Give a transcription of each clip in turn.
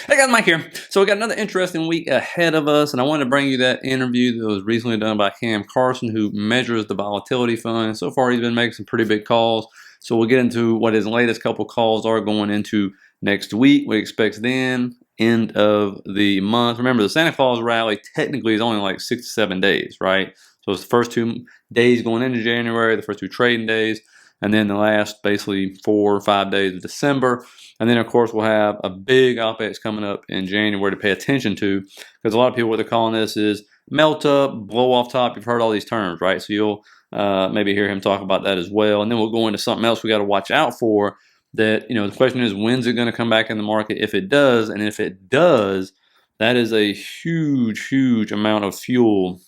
Hey guys, Mike here. So we got another interesting week ahead of us, and I wanted to bring you that interview that was recently done by Cam Carson, who measures the volatility fund. So far, he's been making some pretty big calls. So we'll get into what his latest couple calls are going into next week. We expect then end of the month. Remember, the Santa Claus rally technically is only like 6 to 7 days, right? So it's the first 2 days going into January, the first 2 trading days, and then the last basically 4 or 5 days of December. And then, of course, we'll have a big OPEX coming up in January to pay attention to, because a lot of people, what they're calling this is melt up, blow off top. You've heard all these terms, right? So you'll maybe hear him talk about that as well. And then we'll go into something else we got to watch out for. That, the question is, when's it going to come back in the market if it does? And if it does, that is a huge, huge amount of fuel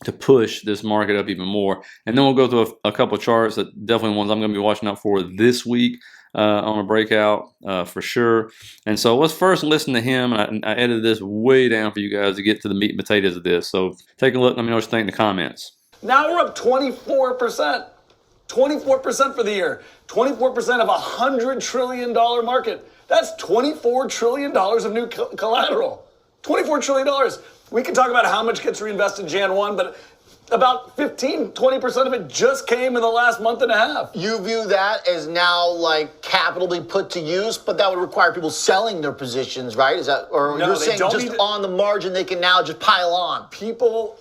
to push this market up even more. And then we'll go through a couple of charts that definitely ones I'm going to be watching out for this week on a breakout for sure. And so let's first listen to him. And I edited this way down for you guys to get to the meat and potatoes of this. So take a look. Let me know what you think in the comments. Now we're up 24%. 24% for the year. 24% of a $100 trillion market. That's $24 trillion of new collateral. $24 trillion. We can talk about how much gets reinvested Jan 1, but about 20% of it just came in the last month and a half. You view that as now like capital being put to use, but that would require people selling their positions, right? Is that, or No, you're saying just on the margin they can now just pile on? People,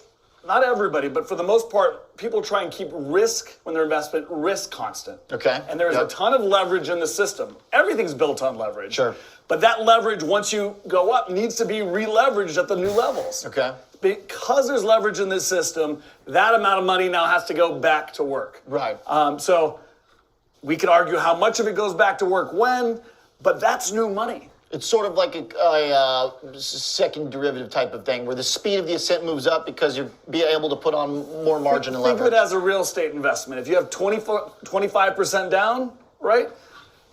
not everybody, but for the most part, people try and keep risk when their investment risk constant. Okay. And there is a ton of leverage in the system. Everything's built on leverage. Sure. But that leverage, once you go up, needs to be re-leveraged at the new levels. Okay. Because there's leverage in this system, that amount of money now has to go back to work. Right. So we could argue how much of it goes back to work when, but that's new money. It's sort of like a second derivative type of thing where the speed of the ascent moves up because you're being able to put on more margin and leverage. Think of it as a real estate investment. If you have 25% down, right?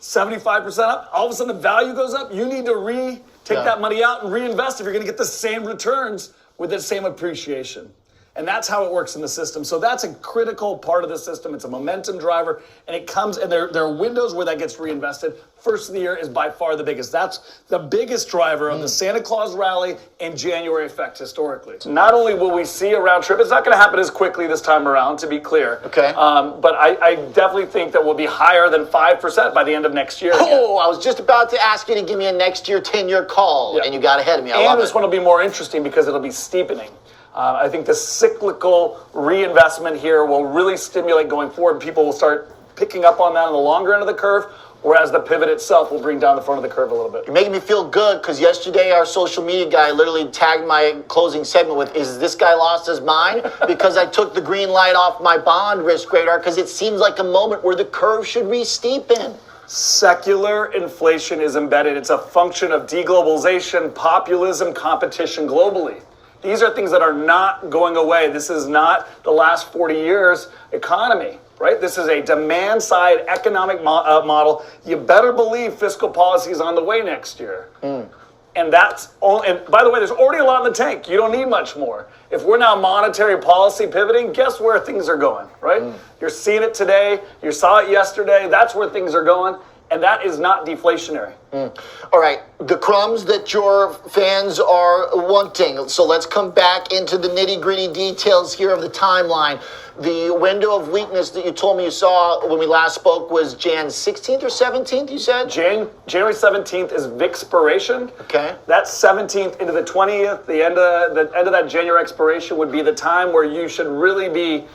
75% up, all of a sudden the value goes up. You need to take that money out and reinvest if you're going to get the same returns with the same appreciation. And that's how it works in the system. So that's a critical part of the system. It's a momentum driver, and it comes, and there are windows where that gets reinvested. First of the year is by far the biggest. That's the biggest driver of the Santa Claus rally and January effect historically. So not only will we see a round trip, it's not going to happen as quickly this time around, to be clear. Okay. But I definitely think that we'll be higher than 5% by the end of next year. Oh, I was just about to ask you to give me a next year 10-year call, and you got ahead of me. I love and this one will be more interesting because it'll be steepening. I think the cyclical reinvestment here will really stimulate going forward. People will start picking up on that on the longer end of the curve, whereas the pivot itself will bring down the front of the curve a little bit. You're making me feel good because yesterday our social media guy literally tagged my closing segment with, is this guy lost his mind? Because I took the green light off my bond risk radar because it seems like a moment where the curve should re-steepen. Secular inflation is embedded. It's a function of deglobalization, populism, competition globally. These are things that are not going away. This is not the last 40 years economy, right? This is a demand side economic model. You better believe fiscal policy is on the way next year. And that's all. And by the way, there's already a lot in the tank. You don't need much more. If we're now monetary policy pivoting, guess where things are going, right? You're seeing it today. You saw it yesterday. That's where things are going. And that is not deflationary. All right, the crumbs that your fans are wanting. So let's come back into the nitty-gritty details here of the timeline. The window of weakness that you told me you saw when we last spoke was Jan 16th or 17th, you said? January 17th is VIX expiration. Okay. That 17th into the 20th, the end of that January expiration would be the time where you should really be,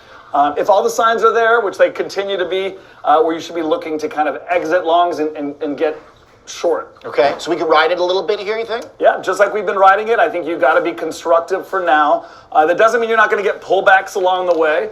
if all the signs are there, which they continue to be, where you should be looking to kind of exit longs and get short. Okay, so we can ride it a little bit here, you think? Yeah, just like we've been riding it, I think you've got to be constructive for now. That doesn't mean you're not going to get pullbacks along the way.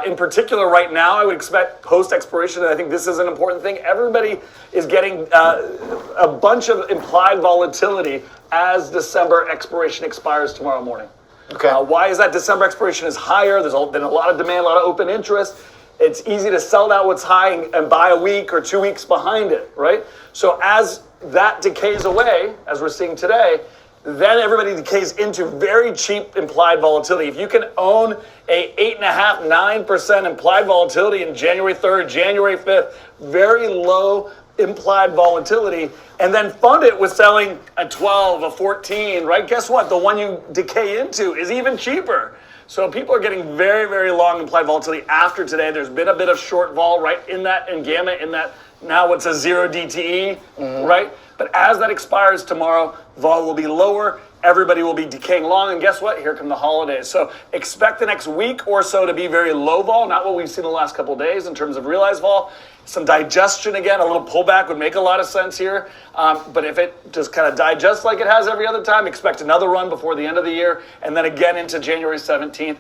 In particular, right now, I would expect post-expiration, and I think this is an important thing, everybody is getting a bunch of implied volatility as December expiration expires tomorrow morning. Okay. Why is that? December expiration is higher. There's been a lot of demand, a lot of open interest. It's easy to sell out what's high and buy a week or 2 weeks behind it, right? So as that decays away, as we're seeing today, then everybody decays into very cheap implied volatility. If you can own a 8.5%, 9% implied volatility in January 3rd, January 5th, very low implied volatility and then fund it with selling a 12, a 14, right? Guess what? The one you decay into is even cheaper. So people are getting very, very long implied volatility after today. There's been a bit of short vol right in that, in gamma, in that now it's a 0 DTE, right? But as that expires tomorrow, vol will be lower. Everybody will be decaying long, and guess what? Here come the holidays. So expect the next week or so to be very low vol, not what we've seen the last couple of days in terms of realized vol. Some digestion again, a little pullback would make a lot of sense here. But if it just kind of digests like it has every other time, expect another run before the end of the year, and then again into January 17th.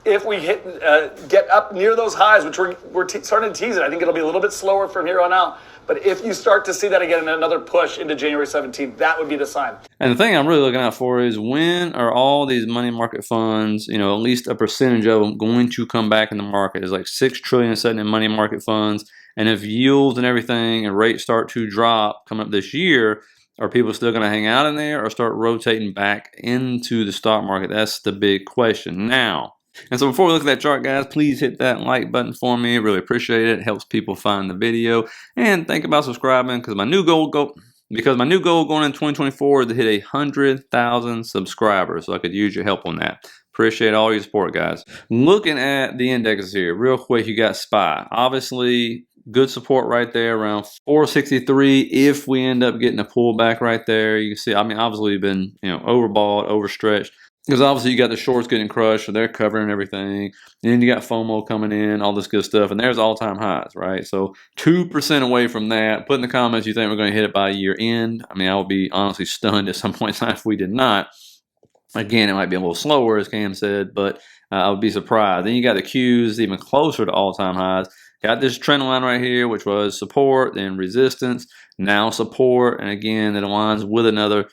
If we get up near those highs, which we're starting to tease it, I think it'll be a little bit slower from here on out. But if you start to see that again in another push into January 17th, that would be the sign. And the thing I'm really looking out for is when are all these money market funds, at least a percentage of them going to come back in the market? There's like $6 trillion sitting in money market funds. And if yields and everything and rates start to drop coming up this year, are people still going to hang out in there or start rotating back into the stock market? That's the big question now. And so before we look at that chart, guys, please hit that like button for me. Really appreciate it. It helps people find the video. And think about subscribing because my new goal going into 2024 is to hit 100,000 subscribers. So I could use your help on that. Appreciate all your support, guys. Looking at the indexes here, real quick, you got SPY. Obviously, good support right there around 463. If we end up getting a pullback right there, you can see, obviously we've been, overbought, overstretched. Because obviously you got the shorts getting crushed, so they're covering everything. And then you got FOMO coming in, all this good stuff. And there's all-time highs, right? So 2% away from that. Put in the comments you think we're going to hit it by year end. I would be honestly stunned at some point in time if we did not. Again, it might be a little slower, as Cam said, but I would be surprised. Then you got the Qs even closer to all-time highs. Got this trend line right here, which was support, then resistance, now support, and again, it aligns with another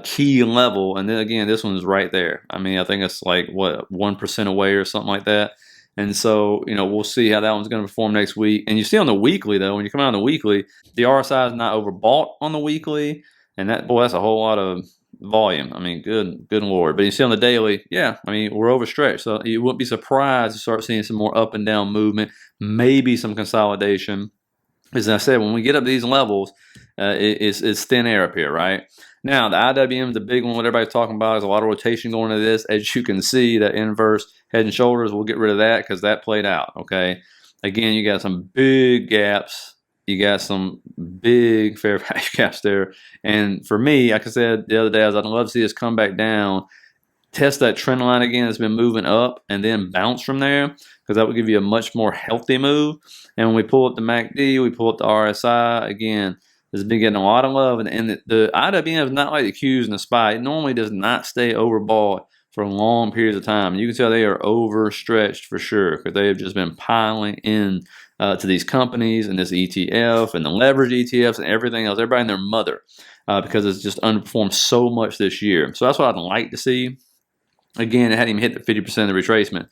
key level. And then again, this one's right there. I think it's like, 1% away or something like that. And so, we'll see how that one's going to perform next week. And you see on the weekly, though, when you come out on the weekly, the RSI is not overbought on the weekly. And that's a whole lot of volume. Good Lord. But you see on the daily, yeah, we're overstretched. So you wouldn't be surprised to start seeing some more up and down movement, maybe some consolidation. As I said, when we get up these levels, it's thin air up here, right? Now, the IWM is the big one. What everybody's talking about is a lot of rotation going into this. As you can see, that inverse head and shoulders, we'll get rid of that because that played out, okay? Again, you got some big gaps. You got some big fair value gaps there. And for me, like I said the other day, I'd love to see us come back down, test that trend line again that's been moving up, and then bounce from there because that would give you a much more healthy move. And when we pull up the MACD, we pull up the RSI, again, this has been getting a lot of love. And the IWM is not like the Qs and the SPY. It normally does not stay overbought for long periods of time. And you can tell they are overstretched for sure because they have just been piling in to these companies and this ETF and the leverage ETFs and everything else, everybody and their mother, because it's just underperformed so much this year. So that's what I'd like to see. Again, it hadn't even hit the 50% of the retracement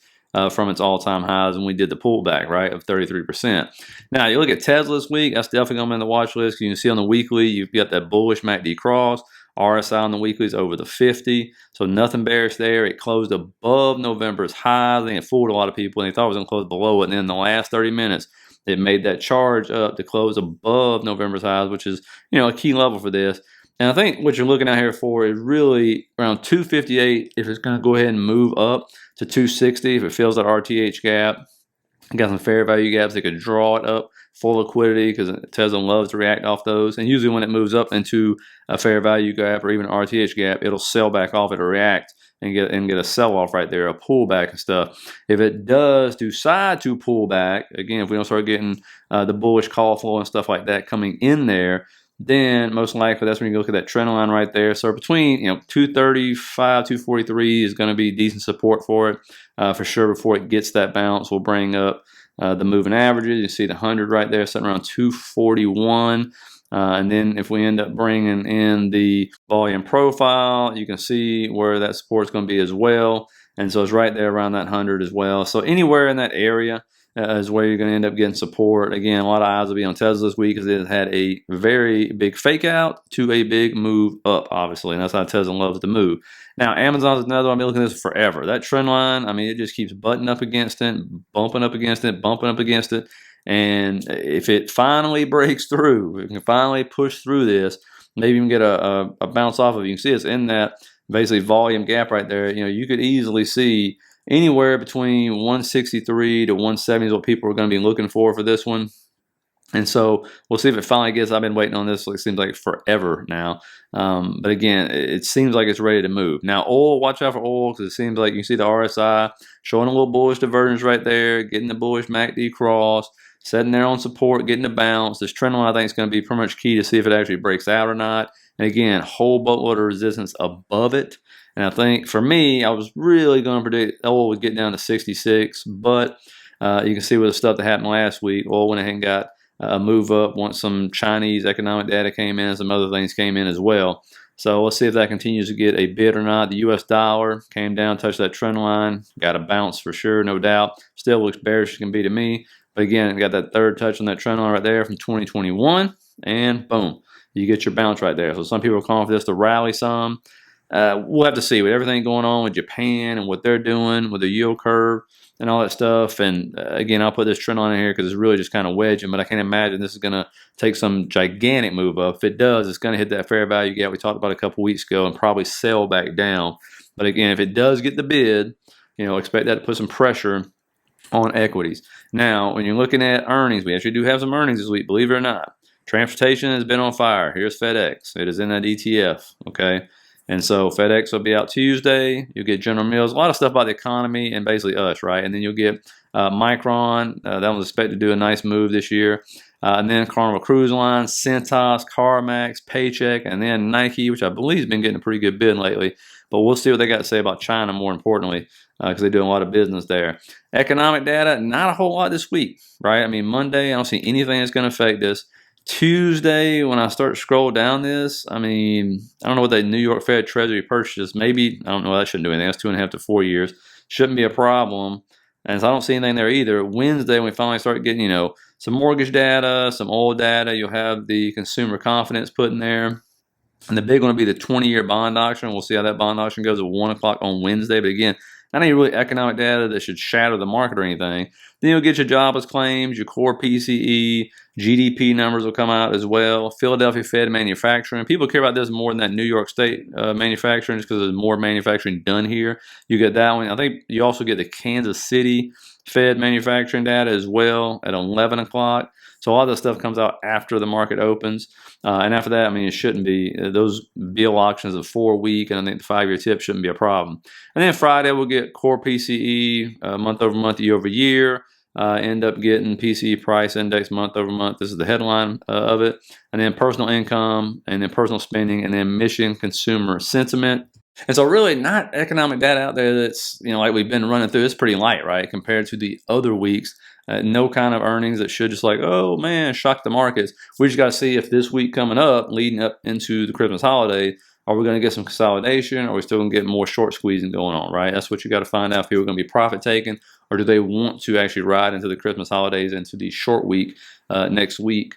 from its all-time highs when we did the pullback, right, of 33%. Now, you look at Tesla this week, that's definitely going to be on the watch list. You can see on the weekly, you've got that bullish MACD cross. RSI on the weekly is over the 50, so nothing bearish there. It closed above November's highs. I think it fooled a lot of people, and they thought it was going to close below it. And then in the last 30 minutes, it made that charge up to close above November's highs, which is, a key level for this. And I think what you're looking at here for is really around 258 if it's going to go ahead and move up to 260 if it fills that RTH gap. Got some fair value gaps that could draw it up full liquidity because Tesla loves to react off those. And usually when it moves up into a fair value gap or even an RTH gap, it'll sell back off, it'll react and get a sell-off right there, a pullback and stuff. If it does decide to pull back, again, if we don't start getting the bullish call flow and stuff like that coming in there, then most likely that's when you look at that trend line right there. So between 235, 243 is going to be decent support for it for sure. Before it gets that bounce, we'll bring up the moving averages. You see the 100 right there, sitting around 241. And then if we end up bringing in the volume profile, you can see where that support is going to be as well. And so it's right there around that 100 as well. So anywhere in that area is where you're going to end up getting support. Again, a lot of eyes will be on Tesla this week because it had a very big fake out to a big move up, obviously. And that's how Tesla loves to move. Now, Amazon's another one. I've been looking at this forever. That trend line, it just keeps butting up against it, bumping up against it, bumping up against it. And if it finally breaks through, we can finally push through this, maybe even get a bounce off of it. You can see it's in that basically volume gap right there. You could easily see anywhere between 163 to 170 is what people are going to be looking for this one. And so we'll see if it finally gets. I've been waiting on this. It seems like forever now. But again, it seems like it's ready to move. Now, oil, watch out for oil, because it seems like you see the RSI showing a little bullish divergence right there, getting the bullish MACD cross, sitting there on support, getting the bounce. This trend line, I think, is going to be pretty much key to see if it actually breaks out or not. And again, whole boatload of resistance above it. And I think for me, I was really going to predict oil would get down to 66, but you can see with the stuff that happened last week, oil went ahead and got a move up once some Chinese economic data came in, some other things came in as well. So let's see if that continues to get a bid or not. The US dollar came down, touched that trend line, got a bounce for sure, no doubt. Still looks bearish as can be to me. But again, got that third touch on that trend line right there from 2021, and boom, you get your bounce right there. So some people are calling for this to rally some. We'll have to see with everything going on with Japan and what they're doing with the yield curve and all that stuff. And again, I'll put this trend on here because it's really just kind of wedging, but I can't imagine this is going to take some gigantic move up. If it does, it's going to hit that fair value gap we talked about a couple weeks ago and probably sell back down. But again, if it does get the bid, expect that to put some pressure on equities. Now, when you're looking at earnings, we actually do have some earnings this week, believe it or not. Transportation has been on fire. Here's FedEx. It is in that ETF, okay? And so FedEx will be out Tuesday. You'll get General Mills, a lot of stuff about the economy and basically us, right? And then you'll get Micron. That was expected to do a nice move this year. And then Carnival Cruise Line, Cintas, CarMax, Paycheck, and then Nike, which I believe has been getting a pretty good bid lately. But we'll see what they got to say about China more importantly, because they're doing a lot of business there. Economic data, not a whole lot this week, right? I mean, Monday, I don't see anything that's going to affect this. Tuesday, when I start to scroll down this, I mean, I don't know what the New York Fed Treasury purchase. Maybe, I don't know, that shouldn't do anything. That's 2.5 to 4 years. Shouldn't be a problem. And so I don't see anything there either. Wednesday, when we finally start getting, some mortgage data, some oil data, you'll have the consumer confidence put in there. And the big one will be the 20-year bond auction. We'll see how that bond auction goes at 1 o'clock on Wednesday. But again, not any really economic data that should shatter the market or anything. Then you'll get your jobless claims, your core PCE, GDP numbers will come out as well. Philadelphia Fed manufacturing. People care about this more than that New York State manufacturing just because there's more manufacturing done here. You get that one. I think you also get the Kansas City Fed manufacturing data as well at 11 o'clock. So all that stuff comes out after the market opens. And after that, I mean, it shouldn't be. Those bill auctions of 4-week, and I think the 5-year tip shouldn't be a problem. And then Friday, we'll get core PCE month over month, year over year. End up getting PCE price index month over month. This is the headline of it. And then personal income, and then personal spending, and then Michigan consumer sentiment. And so really not economic data out there that's, like we've been running through. It's pretty light, right, compared to the other weeks. No kind of earnings that should just oh, man, shock the markets. We just got to see if this week coming up, leading up into the Christmas holiday, are we going to get some consolidation, or are we still going to get more short squeezing going on, right? That's what you got to find out. If people are going to be profit taking, or do they want to actually ride into the Christmas holidays, into the short week next week,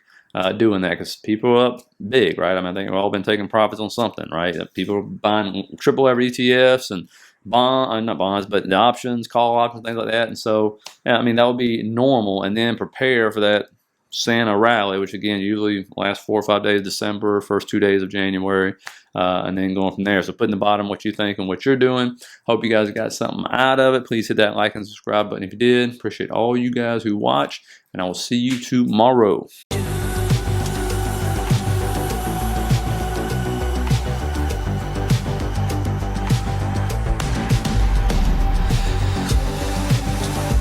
doing that? Because people are up big, right? I mean, I think we've all been taking profits on something, right? People are buying triple lever ETFs and not bonds, but the options, call options, things like that. And so, yeah, I mean, that would be normal. And then prepare for that Santa rally, which again usually lasts 4 or 5 days, December, first 2 days of January, and then going from there. So put in the bottom what you think and what you're doing. Hope you guys got something out of it. Please hit that like and subscribe button if you did. Appreciate all you guys who watch, and I will see you tomorrow.